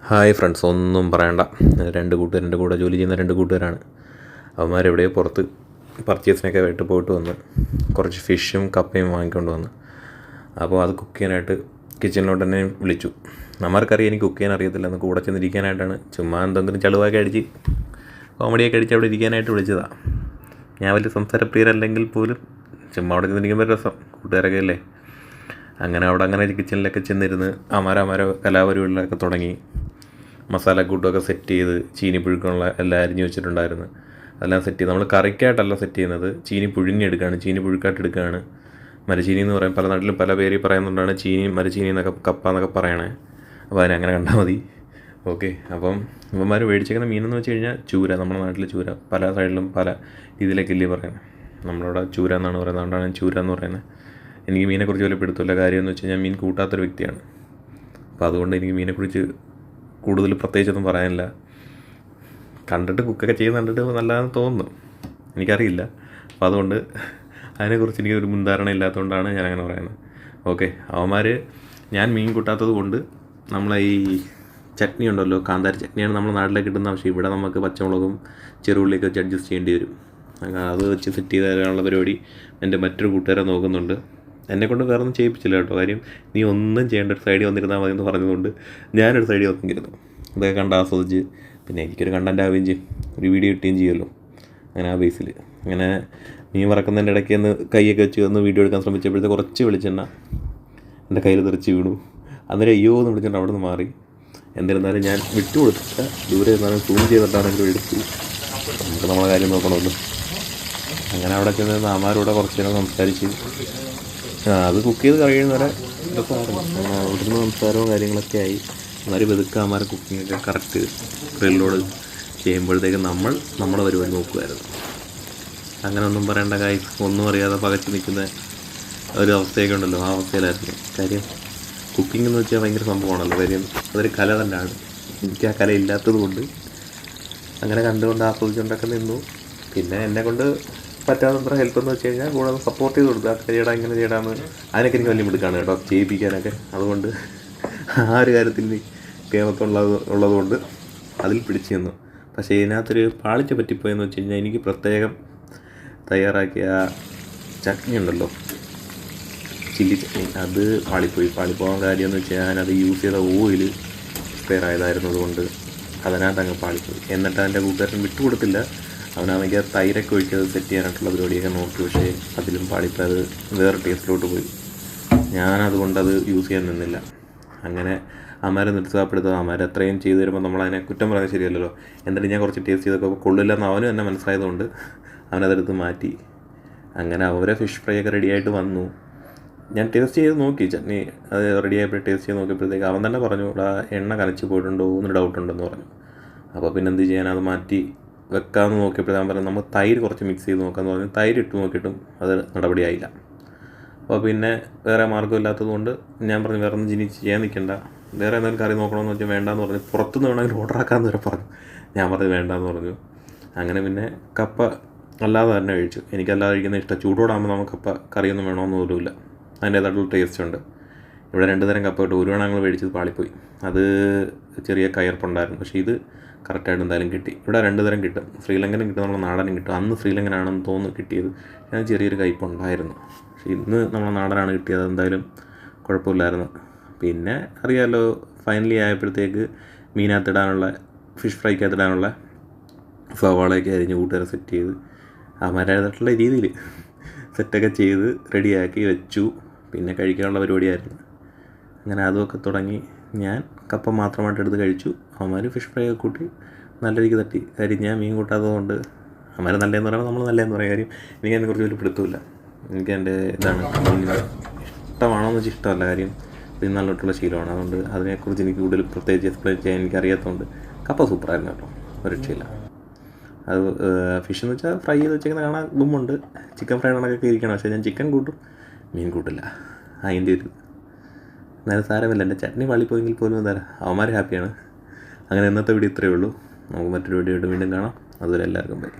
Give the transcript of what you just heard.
Hi friends, ഒന്നും പറയണ്ട. എൻ്റെ കൂടെ ജോലി ചെയ്യുന്ന രണ്ട് കൂട്ടുകാരാണ്. അവന്മാരെവിടെയോ പുറത്ത് പർച്ചേസിനൊക്കെ ആയിട്ട് പോയിട്ട് വന്ന് കുറച്ച് ഫിഷും കപ്പയും വാങ്ങിക്കൊണ്ട് വന്ന്. അപ്പോൾ അത് കുക്ക് ചെയ്യാനായിട്ട് കിച്ചണിലോട്ട് തന്നെ വിളിച്ചു. നമ്മൾക്കറിയാം എനിക്ക് കുക്ക് ചെയ്യാൻ അറിയത്തില്ല എന്ന്. കൂടെ ചെന്നിരിക്കാനായിട്ടാണ്, ചുമ്മാ എന്തെങ്കിലും ചളുവാക്കി അടിച്ച് കോമഡിയൊക്കെ അടിച്ച് അവിടെ ഇരിക്കാനായിട്ട് വിളിച്ചതാണ്. ഞാൻ വലിയ സംസാരപ്രിയരല്ലെങ്കിൽ പോലും ചുമ്മാ അവിടെ ചെന്നിരിക്കുമ്പോൾ രസം, കൂട്ടുകാരൊക്കെ അല്ലേ. അങ്ങനെ കിച്ചണിലൊക്കെ ചെന്നിരുന്ന് അമാരോ കലാപരിപാടികളൊക്കെ തുടങ്ങി. മസാലക്കൂട്ടമൊക്കെ സെറ്റ് ചെയ്ത് ചീനി പുഴുക്കാനുള്ള എല്ലാം അരിഞ്ഞ് വെച്ചിട്ടുണ്ടായിരുന്നു. അതെല്ലാം സെറ്റ് ചെയ്ത് നമ്മൾ കറിക്കായിട്ടല്ല സെറ്റ് ചെയ്യുന്നത്, ചീനി പുഴുങ്ങിയെടുക്കുകയാണ്, ചീനി പുഴുക്കായിട്ട് എടുക്കുകയാണ്. മരച്ചീനി എന്ന് പറയും, പല നാട്ടിലും പല പേര് പറയുന്നുണ്ടാണ്. ചീനി മരച്ചീനി എന്നൊക്കെ കപ്പ എന്നൊക്കെ പറയണേ. അപ്പോൾ അതിനങ്ങനെ കണ്ടാൽ മതി. ഓക്കെ. അപ്പം ഇവന്മാർ മേടിച്ചേക്കുന്ന മീനെന്ന് വെച്ച് കഴിഞ്ഞാൽ ചൂര. നമ്മുടെ നാട്ടിൽ ചൂര പല സൈഡിലും പല രീതിയിലൊക്കെ ഇല്ലേ പറയുന്നത്. നമ്മളവിടെ ചൂര എന്നാണ് പറയുന്നത്, അതുകൊണ്ടാണ് ഞാൻ ചൂര എന്ന് പറയുന്നത്. എനിക്ക് മീനെക്കുറിച്ച് വലിയ പിടുത്തമില്ല. കാര്യമെന്ന് വെച്ച് കഴിഞ്ഞാൽ മീൻ കൂട്ടാത്തൊരു വ്യക്തിയാണ്. അപ്പോൾ അതുകൊണ്ട് എനിക്ക് മീനെക്കുറിച്ച് കൂടുതൽ പ്രത്യേകിച്ചൊന്നും പറയാനില്ല. കണ്ടിട്ട് കുക്കൊക്കെ ചെയ്ത് കണ്ടിട്ട് നല്ലതാണെന്ന് തോന്നുന്നു, എനിക്കറിയില്ല. അപ്പോൾ അതുകൊണ്ട് അതിനെക്കുറിച്ച് എനിക്കൊരു മുൻധാരണ ഇല്ലാത്തതുകൊണ്ടാണ് ഞാനങ്ങനെ പറയുന്നത്. ഓക്കെ. അവന്മാർ ഞാൻ മീൻ കൂട്ടാത്തത് കൊണ്ട് നമ്മളെ ഈ ചട്നി ഉണ്ടല്ലോ, കാന്താരി ചട്നിയാണ് നമ്മുടെ നാട്ടിലേക്ക് കിട്ടുന്ന. പക്ഷേ ഇവിടെ നമുക്ക് പച്ചമുളകും ചെറുള്ളിയൊക്കെ വെച്ച് അഡ്ജസ്റ്റ് ചെയ്യേണ്ടി വരും. അത് വെച്ച് സെറ്റ് ചെയ്ത് തരാനുള്ള പരിപാടി എൻ്റെ മറ്റൊരു കൂട്ടുകാരെ നോക്കുന്നുണ്ട്. എന്നെക്കൊണ്ട് വേറെ ഒന്നും ചെയ്യിപ്പിച്ചില്ല കേട്ടോ. കാര്യം നീ ഒന്നും ചെയ്യേണ്ട, ഒരു സൈഡിൽ വന്നിരുന്നാൽ മതി എന്ന് പറഞ്ഞതുകൊണ്ട് ഞാനൊരു സൈഡിൽ വന്നിരുന്നു. ഇതൊക്കെ കണ്ട് ആസ്വദിച്ച്, പിന്നെ എനിക്കൊരു കണ്ടൻ്റ് ആവുകയും ചെയ്യും, ഒരു വീഡിയോ കിട്ടുകയും ചെയ്യുമല്ലോ. അങ്ങനെ ആ ബേസിൽ അങ്ങനെ മീൻ വറക്കുന്നതിൻ്റെ ഇടയ്ക്ക് ഒന്ന് കൈയൊക്കെ വെച്ച് ഒന്ന് വീഡിയോ എടുക്കാൻ ശ്രമിച്ചപ്പോഴത്തെ കുറച്ച് വെളിച്ചെണ്ണ എൻ്റെ കയ്യിൽ തെറിച്ച് വീണു. അന്നേരം അയ്യോ എന്ന് വിളിച്ചിട്ട് അവിടെ നിന്ന് മാറി. എന്നിരുന്നാലും ഞാൻ വിട്ടു കൊടുത്തിട്ട് ദൂരെ നിന്നാലും സൂം ചെയ്തിട്ടാണെങ്കിലും എടുത്തു. നമുക്ക് നമ്മളെ കാര്യം നോക്കണമല്ലോ. അങ്ങനെ അവിടെ ചെന്ന് അമ്മാരോടെ കുറച്ച് നേരം സംസാരിച്ച് അത് കുക്ക് ചെയ്ത് കഴിയുന്നവരെ രസമായിരുന്നു. അവിടുന്ന് സംസാരവും കാര്യങ്ങളൊക്കെ ആയി. എന്നാലും വെതുക്കുക അമ്മാരെ കുക്കിങ്ങൊക്കെ കറക്റ്റ് ഗ്രില്ലോട് ചെയ്യുമ്പോഴത്തേക്ക് നമ്മുടെ പരിപാടി നോക്കുമായിരുന്നു. അങ്ങനെ ഒന്നും പറയേണ്ട കാര്യം, ഒന്നും അറിയാതെ പകച്ച് നിൽക്കുന്ന ഒരു അവസ്ഥയൊക്കെ ഉണ്ടല്ലോ, ആ അവസ്ഥയിലായിരുന്നു. കാര്യം കുക്കിംഗ് എന്ന് വെച്ചാൽ ഭയങ്കര സംഭവമാണല്ലോ. കാര്യം അതൊരു കല തന്നെയാണ്. എനിക്ക് ആ കല ഇല്ലാത്തത് കൊണ്ട് അങ്ങനെ കണ്ടുകൊണ്ട് ആസ്വദിച്ചുകൊണ്ടൊക്കെ നിന്നു. പിന്നെ എന്നെക്കൊണ്ട് പറ്റാവുന്ന ഹെൽപ്പ് എന്ന് വെച്ച് കഴിഞ്ഞാൽ കൂടെ സപ്പോർട്ട് ചെയ്ത് കൊടുക്കുക. ചെയ്യടാ, ഇങ്ങനെ ചെയ്യടാന്ന്. അതിനൊക്കെ എനിക്ക് വലിയ മിടുക്കാണ് കേട്ടോ, ചെയ്യിപ്പിക്കാനൊക്കെ. അതുകൊണ്ട് ആ ഒരു കാര്യത്തിൽ കേമത്തുള്ളതുകൊണ്ട് അതിൽ പിടിച്ചു നിന്നു. പക്ഷേ ഇതിനകത്തൊരു പാളിച്ച പറ്റിപ്പോയെന്ന് വെച്ച് കഴിഞ്ഞാൽ, എനിക്ക് പ്രത്യേകം തയ്യാറാക്കിയ ചട്നി ഉണ്ടല്ലോ, ചില്ലി ചട്നി, അത് പാളിപ്പോകാൻ കാര്യമെന്ന് വെച്ചാൽ ഞാനത് യൂസ് ചെയ്ത ഓയിൽ എക്സ്പയർ ആയതായിരുന്നതുകൊണ്ട് അതിനകത്ത് അങ്ങ് പാളിപ്പോയി. എന്നിട്ട് അതിൻ്റെ കൂട്ടുകാരൻ വിട്ടുകൊടുത്തില്ല. അവനാണെങ്കിൽ തൈരൊക്കെ ഒഴിച്ചത് സെറ്റ് ചെയ്യാനായിട്ടുള്ള പരിപാടിയൊക്കെ നോക്കി. പക്ഷേ അതിലും പാളിപ്പോൾ അത് വേറെ ടേസ്റ്റിലോട്ട് പോയി. ഞാനതുകൊണ്ട് അത് യൂസ് ചെയ്യാൻ നിന്നില്ല. അങ്ങനെ അമ്മാരെ നിരുത്സാഹപ്പെടുത്തുക. അമ്മാരെ അത്രയും ചെയ്ത് തരുമ്പോൾ നമ്മളതിനെ കുറ്റം പറയാൻ ശരിയല്ലല്ലോ. എന്നിട്ട് ഞാൻ കുറച്ച് ടേസ്റ്റ് ചെയ്തൊക്കെ കൊള്ളില്ലെന്ന് അവനും എന്നെ മനസ്സിലായതുകൊണ്ട് അവനതെടുത്ത് മാറ്റി. അങ്ങനെ അവരെ ഫിഷ് ഫ്രൈ ഒക്കെ റെഡിയായിട്ട് വന്നു. ഞാൻ ടേസ്റ്റ് ചെയ്ത് നോക്കി ചട്നി, അത് റെഡിയായപ്പോൾ ടേസ്റ്റ് ചെയ്ത് നോക്കിയപ്പോഴത്തേക്ക് അവൻ തന്നെ പറഞ്ഞു, ഇവിടെ എണ്ണ കലച്ച് പോയിട്ടുണ്ടോ എന്നൊരു ഡൗട്ടുണ്ടെന്ന് പറഞ്ഞു. അപ്പോൾ പിന്നെ എന്ത് ചെയ്യാൻ, അത് മാറ്റി വെക്കാമെന്ന് നോക്കിയപ്പോൾ ഞാൻ പറഞ്ഞു നമ്മൾ തൈര് കുറച്ച് മിക്സ് ചെയ്ത് നോക്കാമെന്ന് പറഞ്ഞു. തൈര് ഇട്ട് നോക്കിയിട്ടും അത് നടപടിയായില്ല. അപ്പോൾ പിന്നെ വേറെ മാർഗ്ഗമില്ലാത്തത് കൊണ്ട് ഞാൻ പറഞ്ഞു വേറെ ഒന്നും ചെയ്യാൻ നിൽക്കണ്ട, വേറെ എന്തെങ്കിലും കറി നോക്കണമെന്ന് വെച്ചാൽ വേണ്ടാന്ന് പറഞ്ഞു. പുറത്തുനിന്ന് വേണമെങ്കിൽ ഓർഡർ ആക്കാമെന്ന് വരെ പറഞ്ഞു. ഞാൻ പറഞ്ഞു വേണ്ടാന്ന് പറഞ്ഞു. അങ്ങനെ പിന്നെ കപ്പ അല്ലാതെ തന്നെ കഴിച്ചു. എനിക്കല്ലാതെ കഴിക്കുന്ന ഇഷ്ടം. ചൂടോടാകുമ്പോൾ നമുക്ക് കപ്പ കറിയൊന്നും വേണമെന്ന് പോലുമില്ല, അതിൻ്റേതായിട്ടുള്ള ടേസ്റ്റ് ഉണ്ട്. ഇവിടെ 2 തരം കപ്പ കിട്ടും. ഒരു ഞങ്ങൾ മേടിച്ചത് പാളിപ്പോയി, അത് ചെറിയ കയർപ്പുണ്ടായിരുന്നു. പക്ഷേ ഇത് കറക്റ്റായിട്ട് എന്തായാലും കിട്ടി. ഇവിടെ 2 തരം കിട്ടും, ശ്രീലങ്കനും കിട്ടും, നമ്മുടെ നാടനും കിട്ടും. അന്ന് ശ്രീലങ്കനാണെന്ന് തോന്നുന്നു കിട്ടിയത്, ഞാൻ ചെറിയൊരു കയ്പുണ്ടായിരുന്നു. പക്ഷേ ഇന്ന് നമ്മളെ നാടനാണ് കിട്ടിയത്, എന്തായാലും കുഴപ്പമില്ലായിരുന്നു. പിന്നെ അറിയാമല്ലോ, ഫൈനലി ആയപ്പോഴത്തേക്ക് മീനകത്തിടാനുള്ള ഫിഷ് ഫ്രൈക്കകത്തിടാനുള്ള സവാളയൊക്കെ അരിഞ്ഞ് കൂട്ടുകാരെ സെറ്റ് ചെയ്ത് അവന്മാരായിട്ടുള്ള രീതിയിൽ സെറ്റൊക്കെ ചെയ്ത് റെഡിയാക്കി വെച്ചു. പിന്നെ കഴിക്കാനുള്ള പരിപാടിയായിരുന്നു. അങ്ങനെ അതുമൊക്കെ തുടങ്ങി. ഞാൻ കപ്പ മാത്രമായിട്ട് എടുത്ത് കഴിച്ചു. അവന്മാർ ഫിഷ് ഫ്രൈ ഒക്കെ കൂട്ടി നല്ല രീതിക്ക് തട്ടി. കാര്യം ഞാൻ മീൻ കൂട്ടാത്തത് കൊണ്ട് അവന്മാർ നല്ലതെന്ന് പറയുമ്പോൾ നമ്മൾ നല്ലതെന്ന് പറയും. കാര്യം എനിക്ക് അതിനെക്കുറിച്ച് വലിയ പിടുത്തമില്ല. എനിക്ക് എൻ്റെ ഇതാണ്, ഇഷ്ടമാണോ എന്ന് വെച്ചാൽ ഇഷ്ടമല്ല. കാര്യം തിന്നാലോട്ടുള്ള ശീലമാണ്. അതുകൊണ്ട് അതിനെക്കുറിച്ച് എനിക്ക് കൂടുതൽ പ്രത്യേകിച്ച് എക്സ്പ്ലെയിൻ ചെയ്യാൻ എനിക്കറിയാത്തതുകൊണ്ട് കപ്പ സൂപ്പറായിരുന്നു കേട്ടോ, ഒരു രക്ഷയില്ല. അത് ഫിഷ് എന്ന് വെച്ചാൽ ഫ്രൈ ചെയ്ത് വെച്ചേക്കുന്ന കാണാൻ ഗുമ്മുണ്ട്, ചിക്കൻ ഫ്രൈ കണക്കൊക്കെ ഇരിക്കണം. പക്ഷേ ഞാൻ ചിക്കൻ കൂട്ടും, മീൻ കൂട്ടില്ല. അതിൻ്റെ ഒരു എന്നാലും സാരമില്ല. എൻ്റെ ചട്നി പാളിപ്പോയെങ്കിൽ പോലും എന്തായാലും അവന്മാർ ഹാപ്പിയാണ്. അങ്ങനെ ഇന്നത്തെ വീഡിയോ ഇത്രയേ ഉള്ളൂ. നമുക്ക് മറ്റൊരു വീഡിയോ ആയിട്ട് വീണ്ടും കാണാം. അതുവരെ എല്ലാവർക്കും ബൈ.